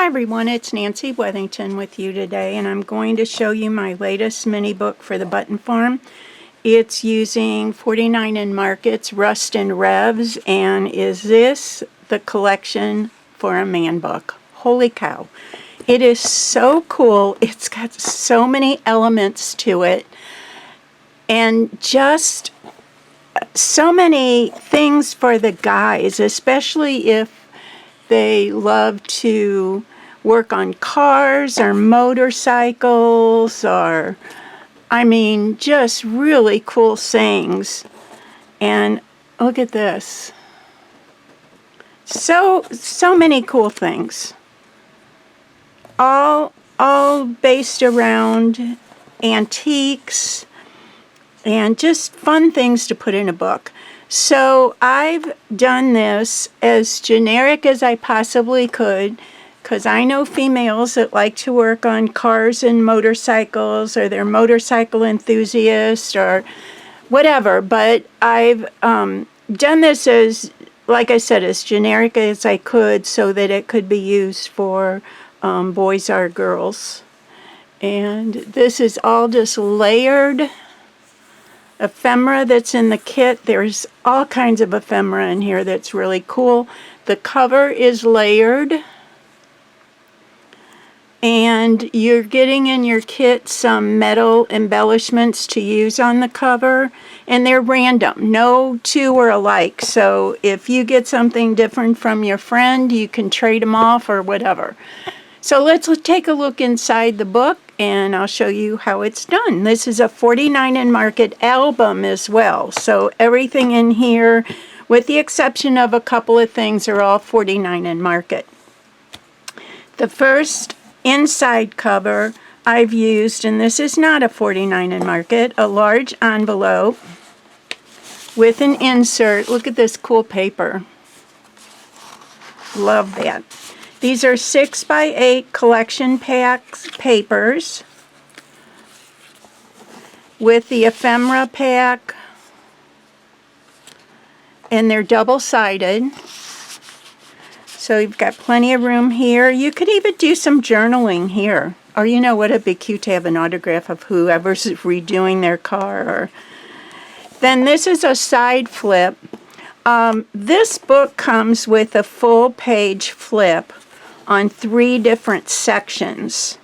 everyone, it's Nancy Wethington with you today, and I'm going to show you my latest mini book for the Button Farm. It's using 49 Market's Rust Revs, and is this the collection for a man book? Holy cow. It is so cool. It's got so many elements to it, and just so many things for the guys, especially if they love to work on cars or motorcycles or, I mean, just really cool things. And look at this. So many cool things. All based around antiques and just fun things to put in a book. So I've done this as generic as I possibly could, because I know females that like to work on cars and motorcycles, or they're motorcycle enthusiasts or whatever, but I've done this as, like I said, as generic as I could so that it could be used for boys or girls. And this is all just layered ephemera that's in the kit. There's all kinds of ephemera in here that's really cool. The cover is layered, and you're getting in your kit some metal embellishments to use on the cover, and they're random. No two are alike, so if you get something different from your friend, you can trade them off or whatever. So let's take a look inside the book, and I'll show you how it's done. This is a 49 Market album as well. So everything in here, with the exception of a couple of things, are all 49 Market. The first inside cover I've used, and this is not a 49 Market, a large envelope with an insert. Look at this cool paper. Love that. These are 6x8 collection packs papers with the ephemera pack, and they're double-sided. So you've got plenty of room here. You could even do some journaling here. Or you know what, it'd be cute to have an autograph of whoever's redoing their car. Or then this is a side flip. This book comes with a full page flip on 3 different sections,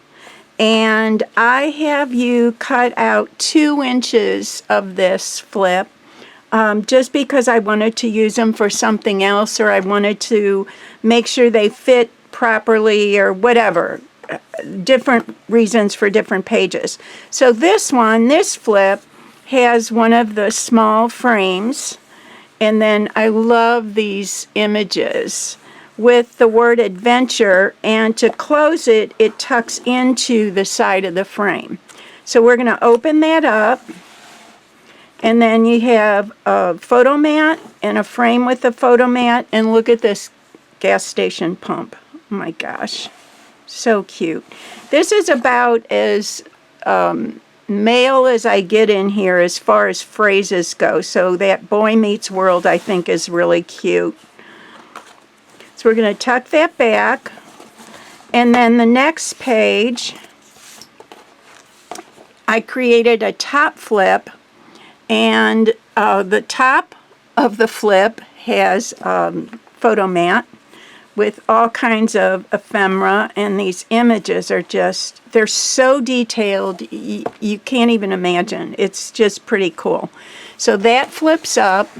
and I have you cut out 2 inches of this flip just because I wanted to use them for something else, or I wanted to make sure they fit properly, or whatever, different reasons for different pages. So this flip has one of the small frames, and then I love these images with the word adventure, and to close it, it tucks into the side of the frame. So we're going to open that up, and then you have a photo mat and a frame with a photo mat, and look at this gas station pump. Oh my gosh, so cute. This is about as male as I get in here as far as phrases go, so that boy meets world I think is really cute. So we're going to tuck that back, and then the next page I created a top flip, and the top of the flip has photo mat with all kinds of ephemera, and these images are just, they're so detailed you can't even imagine. It's just pretty cool. So that flips up,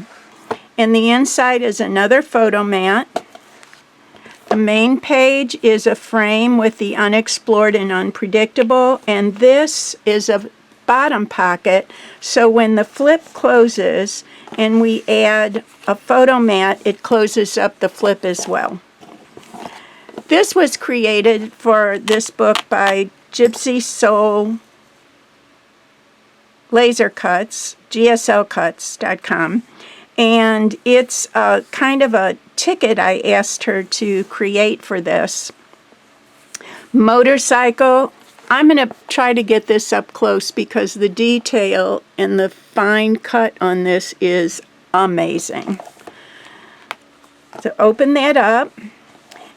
and the inside is another photo mat. The main page is a frame with the unexplored and unpredictable, and this is a bottom pocket, so when the flip closes and we add a photo mat, it closes up the flip as well. This was created for this book by Gypsy Soul Laser Cuts, GSLcuts.com. And it's kind of a ticket I asked her to create for this. Motorcycle. I'm going to try to get this up close because the detail and the fine cut on this is amazing. So open that up,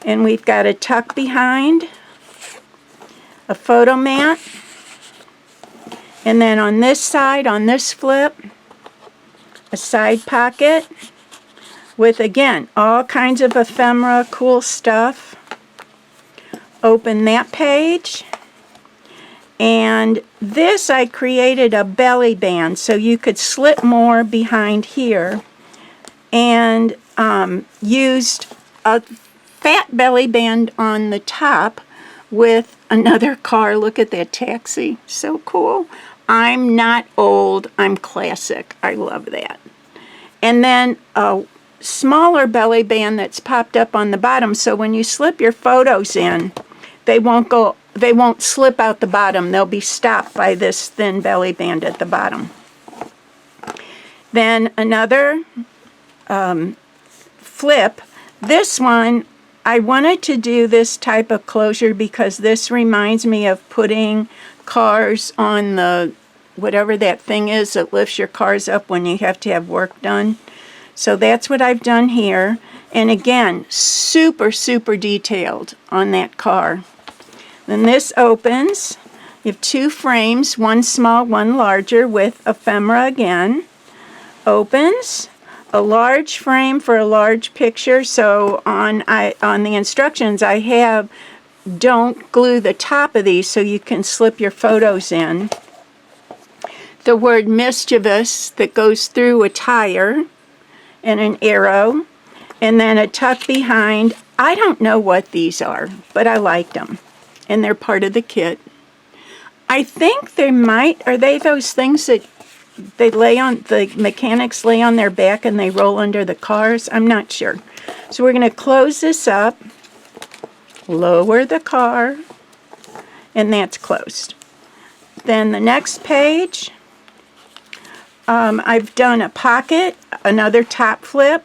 And we've got a tuck behind, a photo mat, and then on this side, on this flip, a side pocket with, again, all kinds of ephemera, cool stuff. Open that page. And this, I created a belly band so you could slip more behind here, and used a fat belly band on the top with another car. Look at that taxi. So cool. I'm not old. I'm classic. I love that. And then a smaller belly band that's popped up on the bottom, so when you slip your photos in, they won't slip out the bottom. They'll be stopped by this thin belly band at the bottom. Then another flip. This one, I wanted to do this type of closure because this reminds me of putting cars on the, whatever that thing is that lifts your cars up when you have to have work done. So that's what I've done here. And again, super, super detailed on that car. Then this opens. You have two frames, one small, one larger, with ephemera again. Opens. A large frame for a large picture. So on the instructions I have, don't glue the top of these so you can slip your photos in. The word mischievous that goes through a tire, and an arrow, and then a tuck behind. I don't know what these are, but I liked them, and they're part of the kit. I think are they those things that the mechanics lay on their back and they roll under the cars? I'm not sure. So we're going to close this up, lower the car, and that's closed. Then the next page, I've done a pocket, another top flip,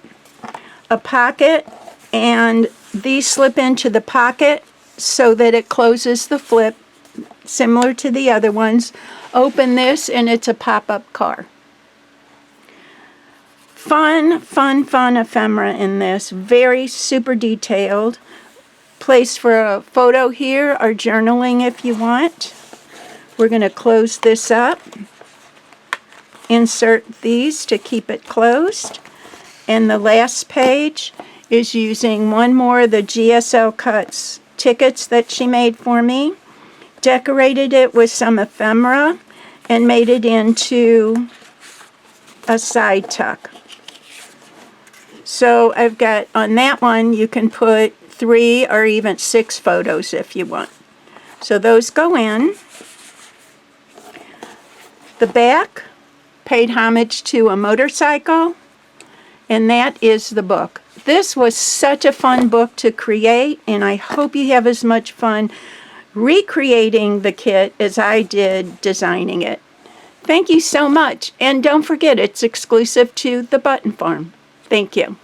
a pocket, and these slip into the pocket so that it closes the flip, similar to the other ones. Open this, and it's a pop-up car. Fun, fun, fun ephemera in this. Very super detailed. Place for a photo here or journaling if you want. We're going to close this up. Insert these to keep it closed. And the last page is using one more of the GSL Cuts tickets that she made for me. Decorated it with some ephemera and made it into a side tuck. So I've got, on that one, you can put 3 or even 6 photos if you want. So those go in. The back paid homage to a motorcycle, and that is the book. This was such a fun book to create, and I hope you have as much fun recreating the kit as I did designing it. Thank you so much, and don't forget, it's exclusive to the Button Farm. Thank you.